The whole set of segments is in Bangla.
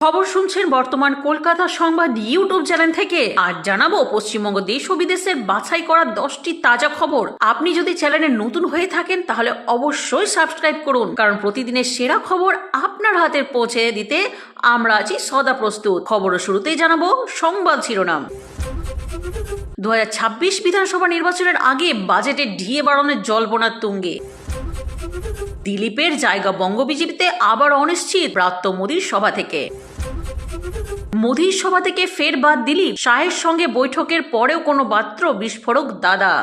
খবর শুনছেন বর্তমান কলকাতা সংবাদ ইউটিউব চ্যানেল থেকে। আজ জানাবো পশ্চিমবঙ্গ দেশ ও বিদেশের বাছাই করা 10টি তাজা খবর। আপনি যদি চ্যানেলে নতুন হয়ে থাকেন তাহলে অবশ্যই সাবস্ক্রাইব করুন, কারণ প্রতিদিনের সেরা খবর আপনার হাতে পৌঁছে দিতে আমরা আছি সদা প্রস্তুত। খবরের শুরুতেই জানাবো সংবাদ শিরোনাম। 2026 বিধানসভা নির্বাচনের আগে বাজেটে ডিএ বাড়ানোর জল্পনার তুঙ্গে। দিলীপের জায়গা বঙ্গ বিজেপিতে আবার অনিশ্চিত প্রাপ্ত মোদীর সভা থেকে। মোদীর সভা থেকে ফের বাদ দিলীপ, শাহের সঙ্গে বৈঠকের পরেও কোনো মাত্র বিস্ফোরক দাদা।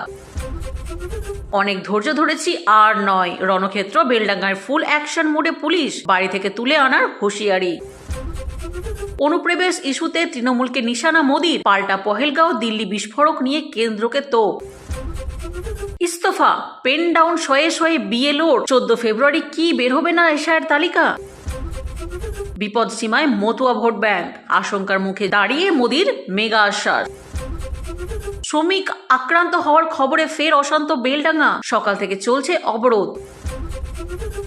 অনেক ধৈর্য ধরেছি আর নয়, রণক্ষেত্র বেলডাঙ্গায় ফুল অ্যাকশন মোডে পুলিশ, বাড়ি থেকে তুলে আনার হুঁশিয়ারি। অনুপ্রবেশ ইস্যুতে তৃণমূলকে নিশানা মোদীর, পাল্টা পহেলগাঁও দিল্লি বিস্ফোরক নিয়ে কেন্দ্রকে তোপ। ইস্তফা, পেন ডাউন শয়ে শয়ে বিএলওর, 14 ফেব্রুয়ারি কি বের হবে না এশায়ের তালিকা। বিপদ সীমায় মতুয়া ভোট ব্যাংক, আশঙ্কার মুখে দাঁড়িয়ে মোদীর মেগা আশ্বাস। শ্রমিক আক্রান্ত হওয়ার খবরে ফের অশান্ত বেলডাঙ্গা, সকাল থেকে চলছে অবরোধ।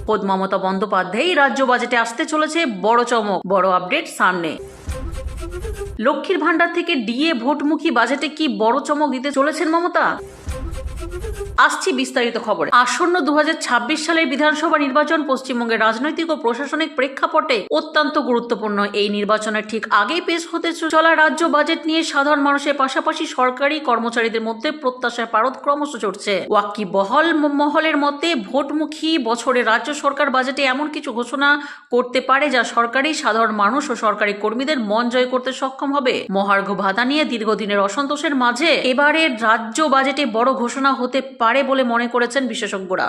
খোদ মমতা বন্দ্যোপাধ্যায় রাজ্য বাজেটে আসতে চলেছে বড় চমক, বড় আপডেট সামনে। লক্ষ্মীর ভান্ডার থেকে ডিএ ভোটমুখী বাজেটে কি বড় চমক দিতে চলেছেন মমতা? আসছি বিস্তারিত খবরে। আসন্ন 2026 সালের বিধানসভা নির্বাচন পশ্চিমবঙ্গের রাজনৈতিক ও প্রশাসনিক প্রেক্ষাপটে অত্যন্ত গুরুত্বপূর্ণ। এই নির্বাচনের ঠিক আগেই পেশ হতে চলা রাজ্য বাজেট নিয়ে সাধারণ মানুষের পাশাপাশি সরকারি কর্মচারীদের মধ্যে প্রত্যাশার পারদ ক্রমশ চড়ছে। ওয়াকিবহাল মহলের মতে ভোটমুখী বছরে রাজ্য সরকার বাজেটে এমন কিছু ঘোষণা করতে পারে যা সরকারি সাধারণ মানুষ ও সরকারি কর্মীদের মন জয় করতে সক্ষম হবে। মহার্ঘ ভাতা নিয়ে দীর্ঘদিনের অসন্তোষের মাঝে এবারের রাজ্য বাজেটে বড় ঘোষণা হতে পারে বলে মনে করেছেন বিশেষজ্ঞরা।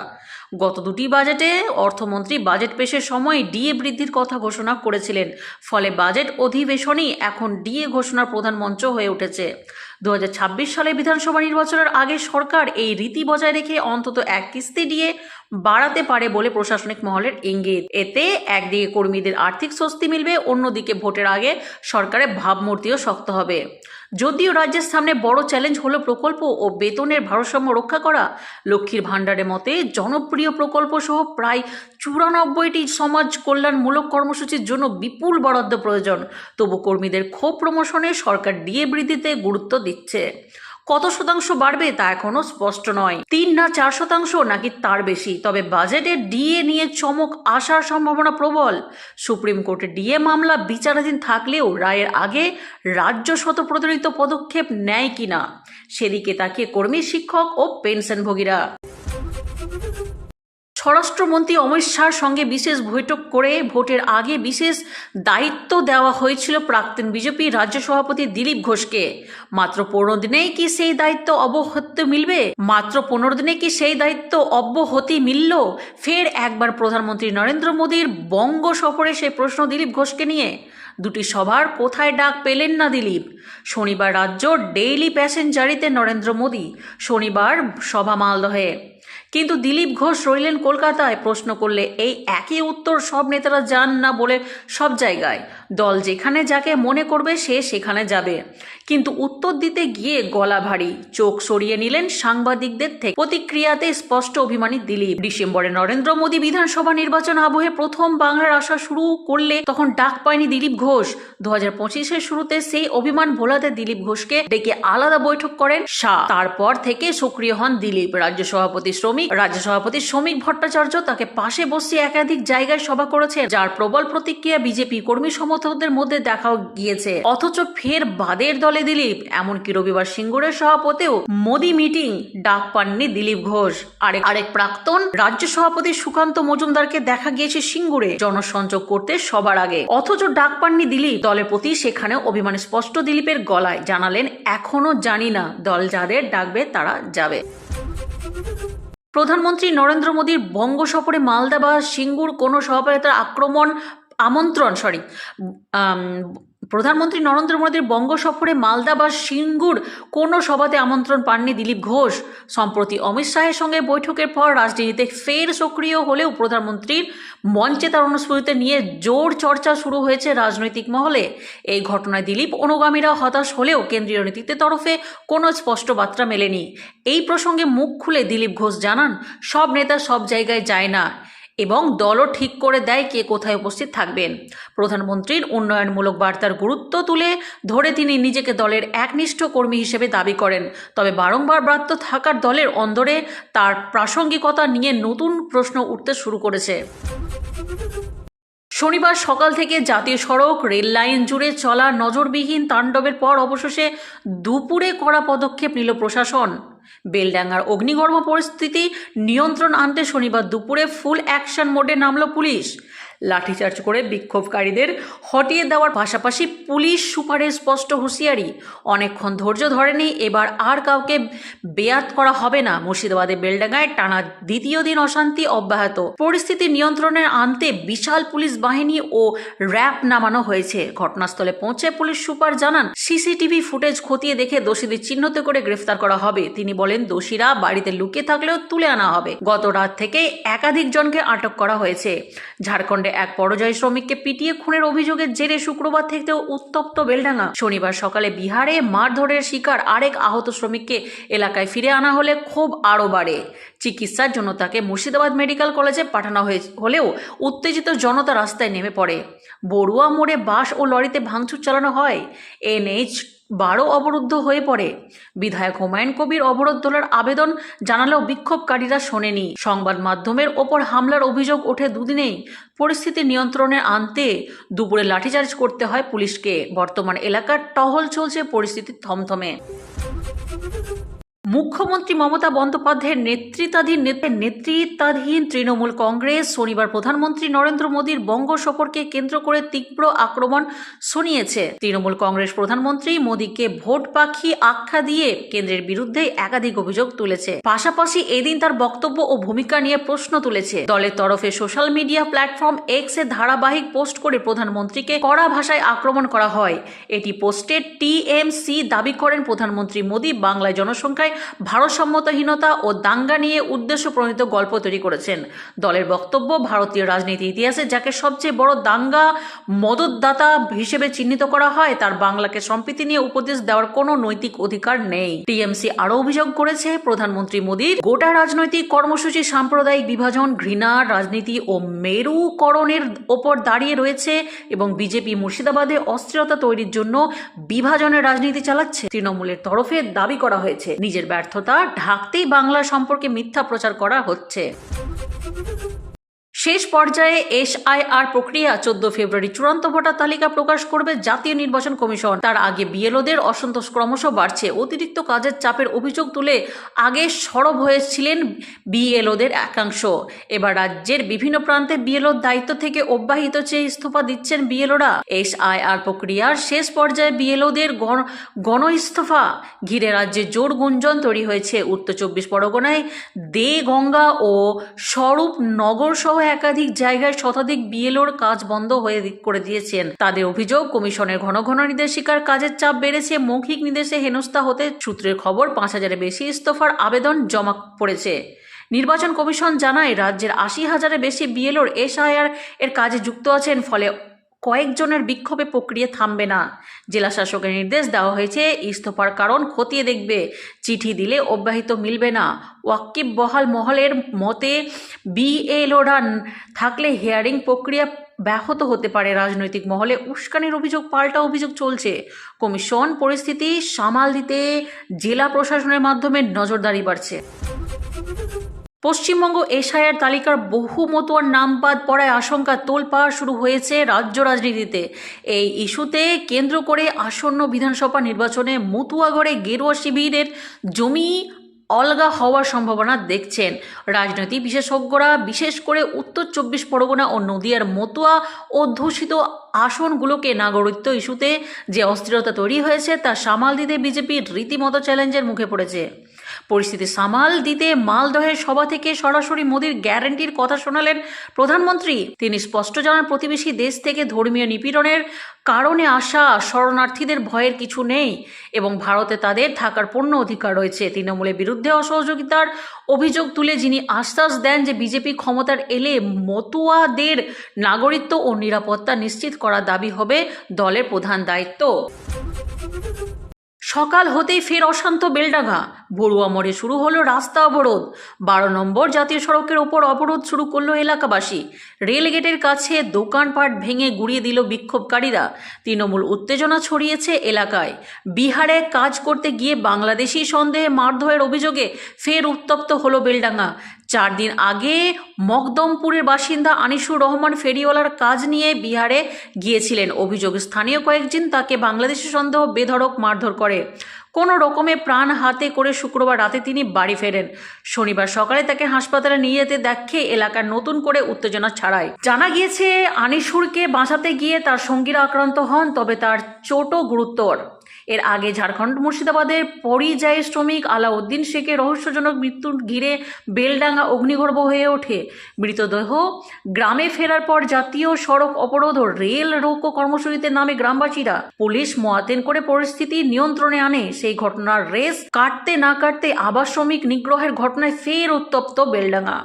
গত দুটি বাজেটে অর্থমন্ত্রী বাজেট পেশের সময় ডিএ বৃদ্ধির কথা ঘোষণা করেছিলেন, ফলে বাজেট অধিবেশনই এখন ডিএ ঘোষণার প্রধান মঞ্চ হয়ে উঠেছে। 2026 সালে বিধানসভা নির্বাচনের আগে সরকার এই রীতি বজায় রেখে অন্তত এক কিস্তি ডিএ বাড়াতে পারে বলে প্রশাসনিক মহলের ইঙ্গিত। এতে একদিকে কর্মীদের আর্থিক স্বস্তি মিলবে, অন্যদিকে ভোটের আগে সরকারের ভাবমূর্তিও শক্ত হবে। যদিও রাজ্যের সামনে বড় চ্যালেঞ্জ হলো প্রকল্প ও বেতনের ভারসাম্য রক্ষা করা। লক্ষ্মীর ভাণ্ডারের মতে জনপ্রিয় প্রকল্প সহ প্রায় 94টি সমাজ কল্যাণমূলক কর্মসূচির জন্য বিপুল বরাদ্দ প্রয়োজন। তবু কর্মীদের ক্ষোভ প্রমোশনে সরকার ডিএ বৃদ্ধিতে গুরুত্ব দিচ্ছে। কত শতাংশ বাড়বে তা এখনো স্পষ্ট নয়, 3 না 4% নাকি তার বেশি। তবে বাজেটে ডিএ নিয়ে চমক আসার সম্ভাবনা প্রবল। সুপ্রিম কোর্টে ডিএ মামলা বিচারাধীন থাকলেও রায়ের আগে রাজ্য স্বতঃপ্রণোদিত পদক্ষেপ নেয় কিনা সেদিকে তাকিয়ে কর্মী, শিক্ষক ও পেনশনভোগীরা। স্বরাষ্ট্রমন্ত্রী অমিত শাহর সঙ্গে বিশেষ বৈঠক করে ভোটের আগে বিশেষ দায়িত্ব দেওয়া হয়েছিল প্রাক্তন বিজেপি রাজ্য সভাপতি দিলীপ ঘোষকে। মাত্র 15 দিনেই কি সেই দায়িত্ব অব্যাহতি মিলল? ফের একবার প্রধানমন্ত্রী নরেন্দ্র মোদীর বঙ্গ সফরে সেই প্রশ্ন দিলীপ ঘোষকে নিয়ে। দুটি সভার কোথায় ডাক পেলেন না দিলীপ? শনিবার রাজ্য ডেইলি প্যাসেঞ্জারিতে নরেন্দ্র মোদী, শনিবার সভা মালদহে, কিন্তু দিলীপ ঘোষ রইলেন কলকাতায়। প্রশ্ন করলে এই একই উত্তর সব নেতারা যান না বলে সব জায়গায়। দল যেখানে যাকে মনে করবে সে সেখানে যাবে, কিন্তু উত্তর দিতে গিয়ে গলা ভারী, চোখ সরিয়ে নিলেন সাংবাদিকদের থেকে। প্রতিক্রিয়াতে স্পষ্ট অভিমানী দিলীপ। ডিসেম্বরে নরেন্দ্র মোদী বিধানসভা নির্বাচন আবহে প্রথম বাংলার আসা শুরু করলে তখন ডাক পায়নি দিলীপ ঘোষ। 2025-এর শুরুতে সেই অভিমান ভোলাতে দিলীপ ঘোষকে ডেকে আলাদা বৈঠক করেন শাহ। তারপর থেকে সক্রিয় হন দিলীপ। রাজ্য সভাপতি শ্রমিক ভট্টাচার্য তাকে পাশে বসিয়ে একাধিক জায়গায় সভা করেছেন, যার প্রবল প্রতিক্রিয়া বিজেপি কর্মী সমর্থকদের মধ্যে দেখাও গিয়েছে। অথচ ফের বাদের দলে দিলীপ। এমনকি রবিবার সিঙ্গুরের সভাপতিও মোদী মিটিং ডাক পাননি দিলীপ ঘোষ। আরেক প্রাক্তন রাজ্য সভাপতি সুকান্ত মজুমদারকে দেখা গিয়েছে সিঙ্গুরে জনসংযোগ করতে সবার আগে, অথচ ডাক পাননি দিলীপ। দলের প্রতি সেখানে অভিমান স্পষ্ট দিলীপের গলায়। জানালেন, এখনো জানি না, দল যাদের ডাকবে তারা যাবে। প্রধানমন্ত্রী নরেন্দ্র মোদীর বঙ্গ সফরে মালদা বা সিঙ্গুর কোনো সভাপতির প্রধানমন্ত্রী নরেন্দ্র মোদীর বঙ্গ সফরে মালদা বা সিঙ্গুর কোনো সভাতে আমন্ত্রণ পাননি দিলীপ ঘোষ। সম্প্রতি অমিত শাহের সঙ্গে বৈঠকের পর রাজনীতিতে ফের সক্রিয় হলেও প্রধানমন্ত্রীর মঞ্চে তার অনুস্মৃতি নিয়ে জোর চর্চা শুরু হয়েছে রাজনৈতিক মহলে। এই ঘটনায় দিলীপ অনুগামীরা হতাশ হলেও কেন্দ্রীয় নীতিতে তরফে কোনো স্পষ্ট বার্তা মেলেনি। এই প্রসঙ্গে মুখ খুলে দিলীপ ঘোষ জানান, সব নেতা সব জায়গায় যায় না, এবং দলও ঠিক করে দেয় কে কোথায় উপস্থিত থাকবেন। প্রধানমন্ত্রীর উন্নয়নমূলক বার্তার গুরুত্ব তুলে ধরে তিনি নিজেকে দলের একনিষ্ঠ কর্মী হিসেবে দাবি করেন। তবে বারংবার ব্রাত্য থাকার দলের অন্দরে তার প্রাসঙ্গিকতা নিয়ে নতুন প্রশ্ন উঠতে শুরু করেছে। শনিবার সকাল থেকে জাতীয় সড়ক, রেল লাইন জুড়ে চলা নজরবিহীন তাণ্ডবের পর অবশেষে দুপুরে কড়া পদক্ষেপ নিল প্রশাসন। বেলডাঙ্গার অগ্নিগর্ভ পরিস্থিতি নিয়ন্ত্রণ আনতে শনিবার দুপুরে ফুল অ্যাকশন মোডে নামল পুলিশ। লাঠিচার্জ করে বিক্ষোভকারীদের হটিয়ে দেওয়ার পাশাপাশি পুলিশ সুপারের স্পষ্ট হুঁশিয়ারি, অনেকক্ষণ ধৈর্য ধরেনি, এবার আর কাউকে বেয়াত করা হবে না। মুর্শিদাবাদে বেলডাঙ্গায় টানা দ্বিতীয় দিন অশান্তি অব্যাহত। পরিস্থিতি নিয়ন্ত্রণে আনতে বিশাল পুলিশ বাহিনী ও র্যাব নামানো হয়েছে। ঘটনাস্থলে পৌঁছে পুলিশ সুপার জানান, সিসিটিভি ফুটেজ খতিয়ে দেখে দোষীদের চিহ্নিত করে গ্রেফতার করা হবে। তিনি বলেন, দোষীরা বাড়িতে লুকিয়ে থাকলেও তুলে আনা হবে। গত রাত থেকে একাধিক জনকে আটক করা হয়েছে। ঝাড়খণ্ডে এক পরিযায়ী শ্রমিককে পিটিয়ে খুনের অভিযোগের জেরে শুক্রবার থেকেও উত্তপ্ত বেলডাঙ্গা। শনিবার সকালে বিহারে মারধরের শিকার আরেক আহত শ্রমিককে এলাকায় ফিরে আনা হলে ক্ষোভ আরও বাড়ে। চিকিৎসার জন্য তাকে মুর্শিদাবাদ মেডিকেল কলেজে পাঠানো হলেও উত্তেজিত জনতা রাস্তায় নেমে পড়ে। বড়ুয়া মোড়ে বাস ও লরিতে ভাঙচুর চালানো হয়। NH-12 অবরুদ্ধ হয়ে পড়ে। বিধায়ক হুমায়ুন কবির অবরোধ তোলার আবেদন জানালেও বিক্ষোভকারীরা শোনেনি। সংবাদ মাধ্যমের ওপর হামলার অভিযোগ ওঠে দুদিনেই। পরিস্থিতি নিয়ন্ত্রণে আনতে দুপুরে লাঠিচার্জ করতে হয় পুলিশকে। বর্তমান এলাকার টহল চলছে, পরিস্থিতি থমথমে। মুখ্যমন্ত্রী মমতা বন্দ্যোপাধ্যায়ের নেতৃত্বাধীন তৃণমূল কংগ্রেস শনিবার প্রধানমন্ত্রী নরেন্দ্র মোদীর বঙ্গ সফরকে কেন্দ্র করে তীব্র আক্রমণ শুনিয়েছে। তৃণমূল কংগ্রেস প্রধানমন্ত্রী মোদীকে ভোট পাখি আখ্যা দিয়ে কেন্দ্রের বিরুদ্ধে একাধিক অভিযোগ তুলেছে। পাশাপাশি এদিন তার বক্তব্য ও ভূমিকা নিয়ে প্রশ্ন তুলেছে। দলের তরফে সোশ্যাল মিডিয়া প্ল্যাটফর্ম এক্সে ধারাবাহিক পোস্ট করে প্রধানমন্ত্রীকে কড়া ভাষায় আক্রমণ করা হয়। এটি পোস্টে TMC দাবি করেন, প্রধানমন্ত্রী মোদী বাংলায় জনসংখ্যায় ভারসাম্যহীনতা ও দাঙ্গা নিয়ে উদ্দেশ্য প্রণীত গল্প তৈরি করেছেন। দলের বক্তব্য, ভারতীয় রাজনীতি ইতিহাসে যাকে সবচেয়ে বড় দাঙ্গা মদতদাতা হিসেবে চিহ্নিত করা হয়, তার বাংলাকে সম্প্রীতি নিয়ে উপদেশ দেওয়ার কোনো নৈতিক অধিকার নেই। TMC আরও অভিযোগ করেছে, প্রধানমন্ত্রী মোদীর গোটা রাজনৈতিক কর্মসূচি সাম্প্রদায়িক বিভাজন, ঘৃণার রাজনীতি ও মেরুকরণের ওপর দাঁড়িয়ে রয়েছে এবং বিজেপি মুর্শিদাবাদে অস্থিরতা তৈরির জন্য বিভাজনের রাজনীতি চালাচ্ছে। তৃণমূলের তরফে দাবি করা হয়েছে, নিজের ব্যর্থতা ঢাকতেই বাংলা সম্পর্কে মিথ্যা প্রচার করা হচ্ছে। শেষ পর্যায়ে SIR প্রক্রিয়া 14 ফেব্রুয়ারি চূড়ান্ত ভোটার তালিকা প্রকাশ করবে জাতীয় নির্বাচন কমিশন। তার আগে বিএলওদের অসন্তোষ ক্রমশ বাড়ছে। অতিরিক্ত কাজের চাপের অভিযোগ তুলে আগে সরব হয়েছিলেন বিএলওদের একাংশ। এবার রাজ্যের বিভিন্ন প্রান্তে বিএলওর দায়িত্ব থেকে অব্যাহত চেয়ে ইস্তফা দিচ্ছেন বিএলওরা। SIR প্রক্রিয়ার শেষ পর্যায়ে বিএলওদের গণ ইস্তফা ঘিরে রাজ্যে জোর গুঞ্জন তৈরি হয়েছে। উত্তর 24 পরগনায় দেগঙ্গা ও স্বরূপনগর সহ একাধিক জায়গায় শতাধিক বিএলওর কাজ বন্ধ করে দিয়েছেন। তাদের অভিযোগ, কমিশনের ঘন ঘন নির্দেশিকার কাজের চাপ বেড়েছে, মৌখিক নির্দেশে হেনস্থা হতে। সূত্রের খবর, 5,000-এর বেশি ইস্তফার আবেদন জমা পড়েছে। নির্বাচন কমিশন জানায়, রাজ্যের 80,000-এর বেশি বিএলওর SIR এর কাজে যুক্ত আছেন। ফলে কয়েকজনের বিক্ষোভে প্রক্রিয়া থামবে না। জেলা শাসকের নির্দেশ দেওয়া হয়েছে, ইস্তফার কারণ খতিয়ে দেখবে, চিঠি দিলে অব্যাহত মিলবে না। ওয়াকিব বহাল মহলের মতে, বিএলওরা থাকলে হিয়ারিং প্রক্রিয়া ব্যাহত হতে পারে। রাজনৈতিক মহলে উস্কানির অভিযোগ পাল্টা অভিযোগ চলছে। কমিশন পরিস্থিতি সামাল দিতে জেলা প্রশাসনের মাধ্যমে নজরদারি বাড়ছে। পশ্চিমবঙ্গ SIR তালিকার বহু মতুয়ার নাম বাদ পড়ায় আশঙ্কা, তোলপাড় শুরু হয়েছে রাজ্য রাজনীতিতে। এই ইস্যুতে কেন্দ্র করে আসন্ন বিধানসভা নির্বাচনে মতুয়াগড়ে গেরুয়া শিবিরের জমি অলগা হওয়ার সম্ভাবনা দেখছেন রাজনৈতিক বিশেষজ্ঞরা। বিশেষ করে উত্তর 24 পরগনা ও নদিয়ার মতুয়া অধ্যুষিত আসনগুলোকে নাগরিকত্ব ইস্যুতে যে অস্থিরতা তৈরি হয়েছে তা সামাল দিতে বিজেপি রীতিমতো চ্যালেঞ্জের মুখে পড়েছে। পরিস্থিতি সামাল দিতে মালদহের সভা থেকে সরাসরি মোদীর গ্যারান্টির কথা শোনালেন প্রধানমন্ত্রী। তিনি স্পষ্ট জানান, প্রতিবেশী দেশ থেকে ধর্মীয় নিপীড়নের কারণে আসা শরণার্থীদের ভয়ের কিছু নেই এবং ভারতে তাদের থাকার পূর্ণ অধিকার রয়েছে। তৃণমূলের বিরুদ্ধে অসহযোগিতার অভিযোগ তুলে যিনি আশ্বাস দেন যে বিজেপি ক্ষমতার এলে মতুয়াদের নাগরিকত্ব ও নিরাপত্তা নিশ্চিত করার দাবি হবে দলের প্রধান দায়িত্ব। সকাল হতেই ফের অশান্ত বেলডাঙ্গা। বড়ুয়া মোড়ে শুরু হলো রাস্তা অবরোধ। 12 নম্বর জাতীয় সড়কের ওপর অবরোধ শুরু করলো এলাকাবাসী। রেলগেটের কাছে দোকানপাট ভেঙে গুড়িয়ে দিল বিক্ষোভকারীরা। তৃণমূল উত্তেজনা ছড়িয়েছে এলাকায়। বিহারে কাজ করতে গিয়ে বাংলাদেশি সন্দেহে মারধরের অভিযোগে ফের উত্তপ্ত হলো বেলডাঙ্গা। 4 দিন আগে মকদমপুরের বাসিন্দা আনিসুর রহমান ফেরিওয়ালার কাজ নিয়ে বিহারে গিয়েছিলেন। অভিযোগ, স্থানীয় কয়েকজন তাকে বাংলাদেশি সন্দেহ বেধড়ক মারধর করে। কোনো রকমে প্রাণ হাতে করে শুক্রবার রাতে তিনি বাড়ি ফেরেন। শনিবার সকালে তাকে হাসপাতালে নিয়ে যেতে দেখে এলাকার নতুন করে উত্তেজনা ছড়ায়। জানা গিয়েছে আনিসুরকে বাঁচাতে গিয়ে তার সঙ্গীরা আক্রান্ত হন, তবে তার চোটও গুরুতর। এর আগে ঝাড়খণ্ড মুর্শিদাবাদের পরিযায়ী শ্রমিক আলাউদ্দিন শেখের রহস্যজনক মৃত্যুর ঘিরে বেলডাঙ্গা অগ্নিগর্ভ হয়ে ওঠে। মৃতদেহ গ্রামে ফেরার পর জাতীয় সড়ক অবরোধ ও রেল রোকো কর্মসূচিতে নামে গ্রামবাসীরা। পুলিশ মোয়াতেন করে পরিস্থিতি নিয়ন্ত্রণে আনে। সেই ঘটনার রেস কাটতে না কাটতে আবার শ্রমিক নিগ্রহের ঘটনায় ফের উত্তপ্ত বেলডাঙ্গা।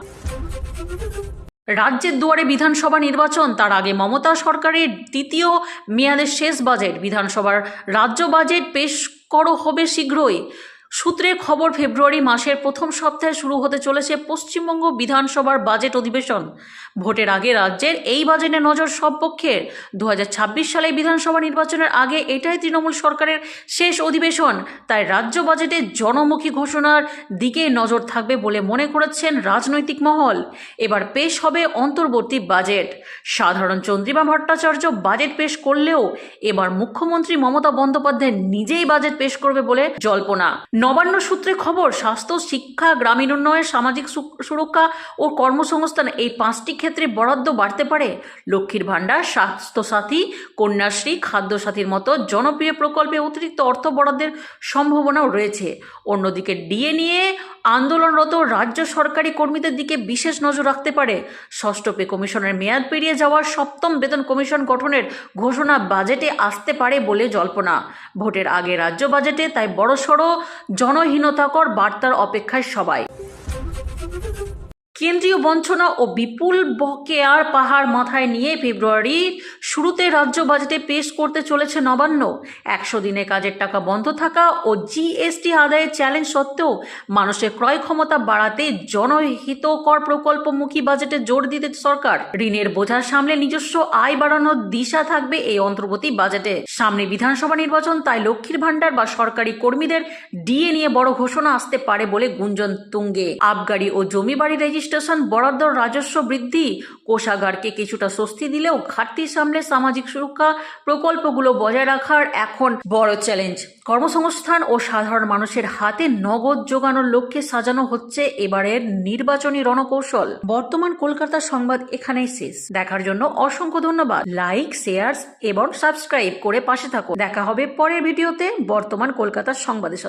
রাজ্যের দুয়ারে বিধানসভা নির্বাচন, তার আগে মমতা সরকারের দ্বিতীয় মেয়াদের শেষ বাজেট। বিধানসভার রাজ্য বাজেট পেশ করা হবে শীঘ্রই। সূত্রের খবর, ফেব্রুয়ারি মাসের প্রথম সপ্তাহে শুরু হতে চলেছে পশ্চিমবঙ্গ বিধানসভার বাজেট অধিবেশন। ভোটের আগে রাজ্যের এই বাজেটে নজর সব পক্ষের। 2026 সালে বিধানসভা নির্বাচনের আগে এটাই তৃণমূল সরকারের শেষ অধিবেশন। তাই রাজ্য বাজেটে জনমুখী ঘোষণার দিকে নজর থাকবে বলে মনে করেছেন রাজনৈতিক মহল। এবার পেশ হবে অন্তর্বর্তী বাজেট। সাধারণ চন্দ্রিমা ভট্টাচার্য বাজেট পেশ করলেও এবার মুখ্যমন্ত্রী মমতা বন্দ্যোপাধ্যায় নিজেই বাজেট পেশ করবে বলে জল্পনা। নবান্ন সূত্রে খবর, স্বাস্থ্য, শিক্ষা, গ্রামীণ উন্নয়ন, সামাজিক সুরক্ষা ও কর্মসংস্থান এই 5টি ক্ষেত্রে বরাদ্দ বাড়তে পারে। লক্ষ্মীর ভাণ্ডার, স্বাস্থ্যসাথী, কন্যাশ্রী, খাদ্যসাথীর মতো জনপ্রিয় প্রকল্পে অতিরিক্ত অর্থ বরাদ্দের সম্ভাবনাও রয়েছে। অন্যদিকে ডিএ নিয়ে আন্দোলনরত রাজ্য সরকারি কর্মীদের দিকে বিশেষ নজর রাখতে পারে। ষষ্ঠ পে কমিশনের মেয়াদ পেরিয়ে যাওয়ার 7ম বেতন কমিশন গঠনের ঘোষণা বাজেটে আসতে পারে বলে জল্পনা। ভোটের আগে রাজ্য বাজেটে তাই বড়সড় জনহীনতাকর বার্তার অপেক্ষায় সবাই। কেন্দ্রীয় বঞ্চনা ও বিপুল বকেয়ার পাহাড় মাথায় নিয়ে ফেব্রুয়ারির শুরুতে রাজ্য বাজেটে পেশ করতে চলেছে নবান্ন। 100 দিনে কাজের টাকা বন্ধ থাকা ও জিএসটি আদায়ের চ্যালেঞ্জ সত্ত্বেও মানুষের ক্রয় ক্ষমতা বাড়াতে জনহিতকর প্রকল্পমুখী বাজেটে জোর দিতে সরকার। ঋণের বোঝা সামলে নিজস্ব আয় বাড়ানোর দিশা থাকবে এই অন্তর্বর্তী বাজেটে। সামনে বিধানসভা নির্বাচন, তাই লক্ষ্মীর ভাণ্ডার বা সরকারি কর্মীদের ডিএ নিয়ে বড় ঘোষণা আসতে পারে বলে গুঞ্জন তুঙ্গে। আবগারি ও জমি বাড়ি রেজিস্ট্রেশন বরাদ্দ, রাজস্ব বৃদ্ধি কোষাগারকে কিছুটা স্বস্তি দিলেও ঘাটতি সামলে সামাজিক সুরক্ষা প্রকল্পগুলো বজায় রাখার এখন বড় চ্যালেঞ্জ। কর্মসংস্থান ও সাধারণ মানুষের হাতে নগদ জোগানোর লক্ষ্যে সাজানো হচ্ছে এবারের নির্বাচনী রণকৌশল। বর্তমান কলকাতার সংবাদ এখানেই শেষ। দেখার জন্য অসংখ্য ধন্যবাদ। লাইক, শেয়ার এবং সাবস্ক্রাইব করে পাশে থাকুন। দেখা হবে পরের ভিডিওতে বর্তমান কলকাতার সংবাদের সাথে।